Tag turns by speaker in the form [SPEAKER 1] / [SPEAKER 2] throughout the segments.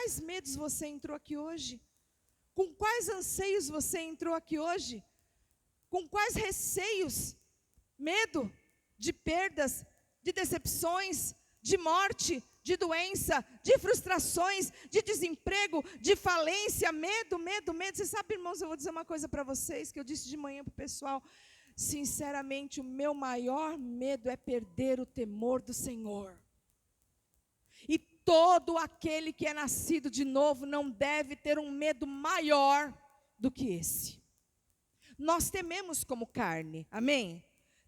[SPEAKER 1] quais medos você entrou aqui hoje? Com quais anseios você entrou aqui hoje? Com quais receios? Medo de perdas, de decepções, de morte, de doença, de frustrações, de desemprego, de falência, medo. Você sabe, irmãos, eu vou dizer uma coisa para vocês, que eu disse de manhã para o pessoal. Sinceramente, o meu maior medo é perder o temor do Senhor. E todo aquele que é nascido de novo não deve ter um medo maior do que esse. Nós tememos como carne, amém?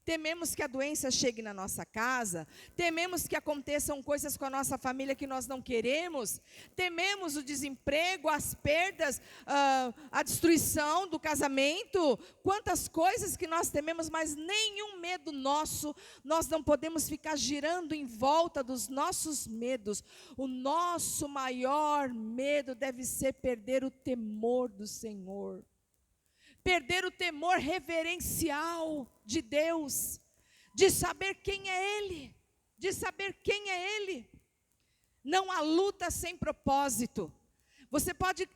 [SPEAKER 1] Tememos que a doença chegue na nossa casa, tememos que aconteçam coisas com a nossa família que nós não queremos, tememos o desemprego, as perdas, a destruição do casamento, quantas coisas que nós tememos, mas nenhum medo nosso, nós não podemos ficar girando em volta dos nossos medos. O nosso maior medo deve ser perder o temor do Senhor. Perder o temor reverencial de Deus, de saber quem é Ele, Não há luta sem propósito. Você pode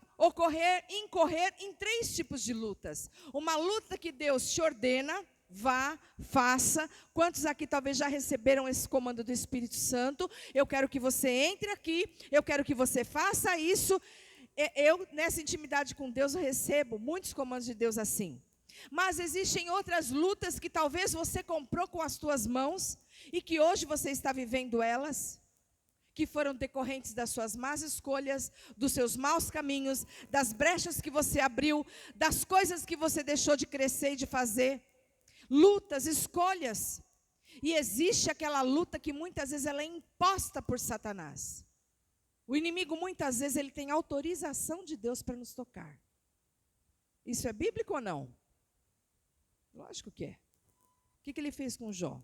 [SPEAKER 1] incorrer em 3 tipos de lutas. Uma luta que Deus te ordena, vá, faça. Quantos aqui talvez já receberam esse comando do Espírito Santo? Eu quero que você entre aqui, eu quero que você faça isso. Eu, nessa intimidade com Deus, eu recebo muitos comandos de Deus assim. Mas existem outras lutas que talvez você comprou com as suas mãos e que hoje você está vivendo elas, que foram decorrentes das suas más escolhas, dos seus maus caminhos, das brechas que você abriu, das coisas que você deixou de crescer e de fazer. Lutas, escolhas. E existe aquela luta que muitas vezes ela é imposta por Satanás. O inimigo, muitas vezes, ele tem autorização de Deus para nos tocar. Isso é bíblico ou não? Lógico que é. O que ele fez com Jó?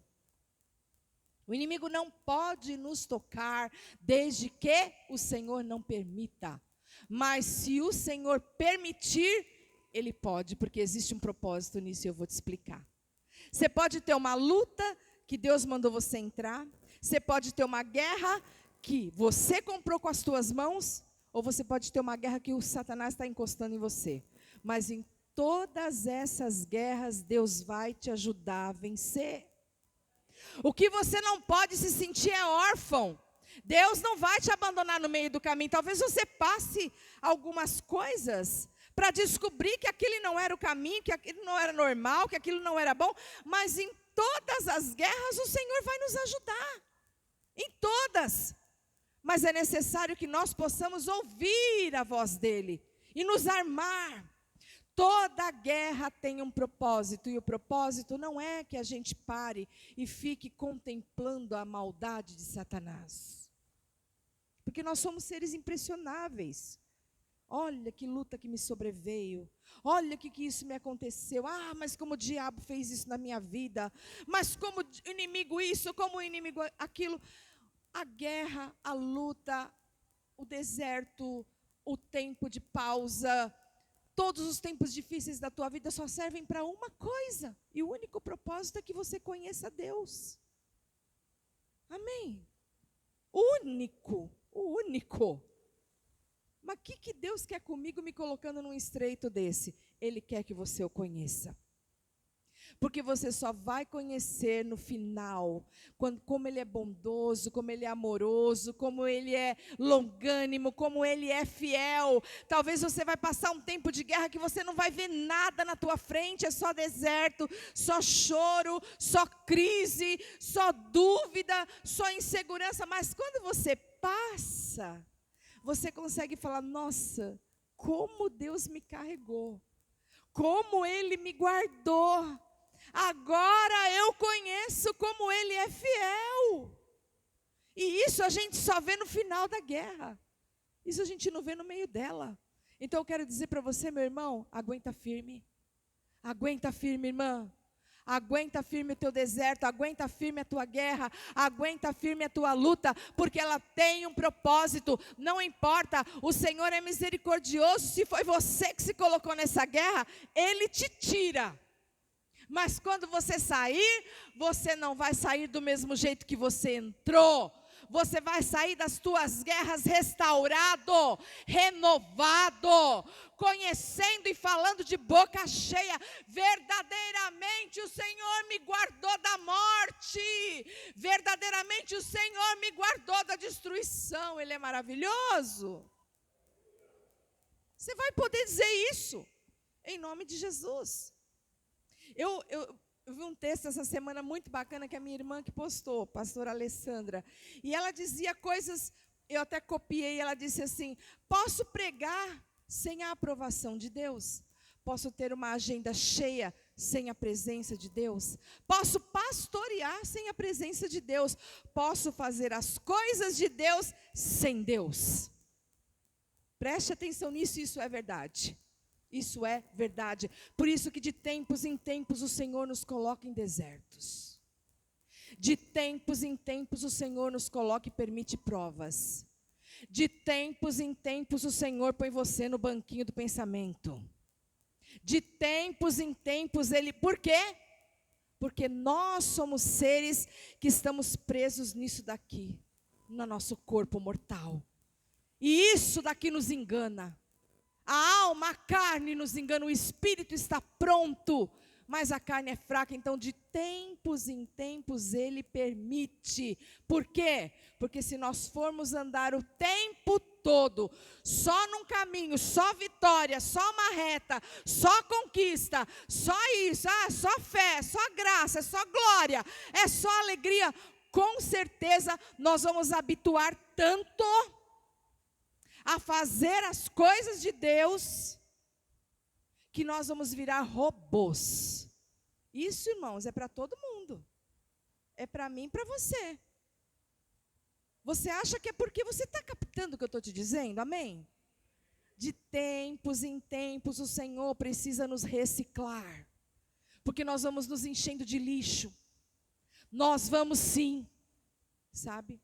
[SPEAKER 1] O inimigo não pode nos tocar desde que o Senhor não permita. Mas se o Senhor permitir, ele pode, porque existe um propósito nisso e eu vou te explicar. Você pode ter uma luta que Deus mandou você entrar. Você pode ter uma guerra que você comprou com as suas mãos, ou você pode ter uma guerra que o Satanás está encostando em você. Mas em todas essas guerras, Deus vai te ajudar a vencer. O que você não pode se sentir é órfão. Deus não vai te abandonar no meio do caminho. Talvez você passe algumas coisas para descobrir que aquilo não era o caminho, que aquilo não era normal, que aquilo não era bom. Mas em todas as guerras, o Senhor vai nos ajudar. Em todas. Mas é necessário que nós possamos ouvir a voz dEle e nos armar. Toda guerra tem um propósito, e o propósito não é que a gente pare e fique contemplando a maldade de Satanás. Porque nós somos seres impressionáveis. Olha que luta que me sobreveio. Olha que isso me aconteceu. Ah, mas como o diabo fez isso na minha vida. Mas como o inimigo isso, como o inimigo aquilo. A guerra, a luta, o deserto, o tempo de pausa, todos os tempos difíceis da tua vida só servem para uma coisa. E o único propósito é que você conheça Deus. Amém? O único. Mas o que Deus quer comigo me colocando num estreito desse? Ele quer que você o conheça. Porque você só vai conhecer no final, como Ele é bondoso, como Ele é amoroso, como Ele é longânimo, como Ele é fiel. Talvez você vai passar um tempo de guerra que você não vai ver nada na tua frente, é só deserto, só choro, só crise, só dúvida, só insegurança. Mas quando você passa, você consegue falar, nossa, como Deus me carregou, como Ele me guardou. Agora eu conheço como Ele é fiel. E isso a gente só vê no final da guerra. Isso a gente não vê no meio dela. Então eu quero dizer para você, meu irmão, aguenta firme. Aguenta firme, irmã. Aguenta firme o teu deserto, aguenta firme a tua guerra, aguenta firme a tua luta, porque ela tem um propósito. Não importa, o Senhor é misericordioso. Se foi você que se colocou nessa guerra, Ele te tira. Mas quando você sair, você não vai sair do mesmo jeito que você entrou. você vai sair das tuas guerras restaurado, renovado, conhecendo e falando de boca cheia: verdadeiramente o Senhor me guardou da morte, verdadeiramente o Senhor me guardou da destruição. Ele é maravilhoso. Você vai poder dizer isso, em nome de Jesus. Eu vi um texto essa semana muito bacana que a minha irmã que postou, pastora Alessandra, e ela dizia coisas, eu até copiei, ela disse assim: posso pregar sem a aprovação de Deus? Posso ter uma agenda cheia sem a presença de Deus? Posso pastorear sem a presença de Deus? Posso fazer as coisas de Deus sem Deus? Preste atenção nisso, isso é verdade. Isso é verdade. Por isso que de tempos em tempos o Senhor nos coloca em desertos. De tempos em tempos o Senhor nos coloca e permite provas. De tempos em tempos o Senhor põe você no banquinho do pensamento. De tempos em tempos Ele... Por quê? Porque nós somos seres que estamos presos nisso daqui, no nosso corpo mortal. E isso daqui nos engana. A alma, a carne nos engana, o espírito está pronto, mas a carne é fraca. Então de tempos em tempos Ele permite. Por quê? Porque se nós formos andar o tempo todo, só num caminho, só vitória, só uma reta, só conquista, só isso, só fé, só graça, só glória, é só alegria, com certeza nós vamos habituar tanto a fazer as coisas de Deus, que nós vamos virar robôs. Isso, irmãos, é para todo mundo. É para mim e para você. Você acha que é porque você está captando o que eu estou te dizendo? Amém? De tempos em tempos o Senhor precisa nos reciclar. Porque nós vamos nos enchendo de lixo. Nós vamos sim, sabe?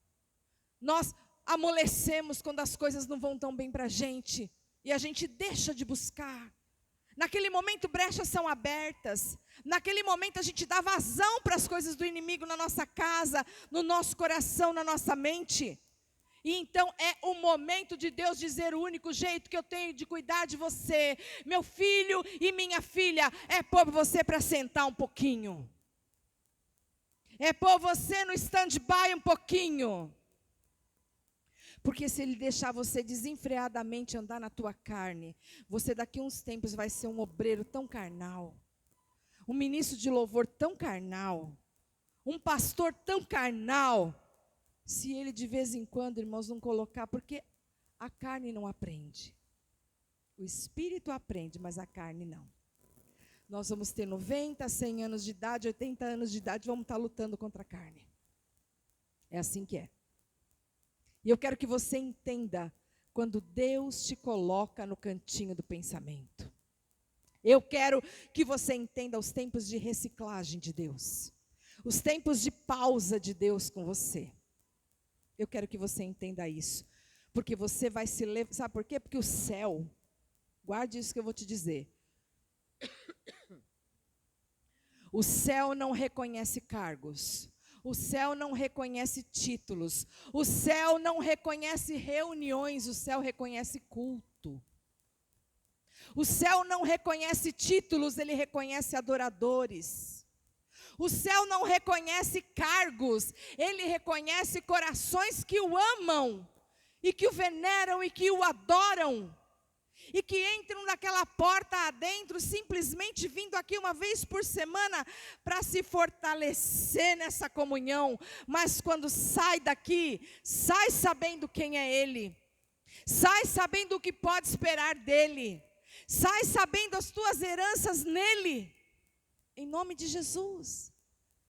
[SPEAKER 1] Nós amolecemos quando as coisas não vão tão bem para a gente. E a gente deixa de buscar. Naquele momento brechas são abertas. Naquele momento a gente dá vazão para as coisas do inimigo na nossa casa, no nosso coração, na nossa mente. E então é o momento de Deus dizer: o único jeito que eu tenho de cuidar de você, meu filho e minha filha, é pôr você para sentar um pouquinho. É pôr você no stand-by um pouquinho. Porque se Ele deixar você desenfreadamente andar na tua carne, você daqui a uns tempos vai ser um obreiro tão carnal, um ministro de louvor tão carnal, um pastor tão carnal, se Ele de vez em quando, irmãos, não colocar, porque a carne não aprende. O espírito aprende, mas a carne não. Nós vamos ter 90, 100 anos de idade, 80 anos de idade, vamos estar lutando contra a carne. É assim que é. E eu quero que você entenda, quando Deus te coloca no cantinho do pensamento. Eu quero que você entenda os tempos de reciclagem de Deus. Os tempos de pausa de Deus com você. Eu quero que você entenda isso. Porque você vai se levar, sabe por quê? Porque o céu, guarde isso que eu vou te dizer. O céu não reconhece cargos. O céu não reconhece títulos. O céu não reconhece reuniões. O céu reconhece culto. O céu não reconhece títulos, ele reconhece adoradores. O céu não reconhece cargos, ele reconhece corações que o amam, e que o veneram, e que o adoram. E que entram naquela porta adentro, simplesmente vindo aqui uma vez por semana, para se fortalecer nessa comunhão. Mas quando sai daqui, sai sabendo quem é Ele. Sai sabendo o que pode esperar dEle. Sai sabendo as tuas heranças nele. Em nome de Jesus.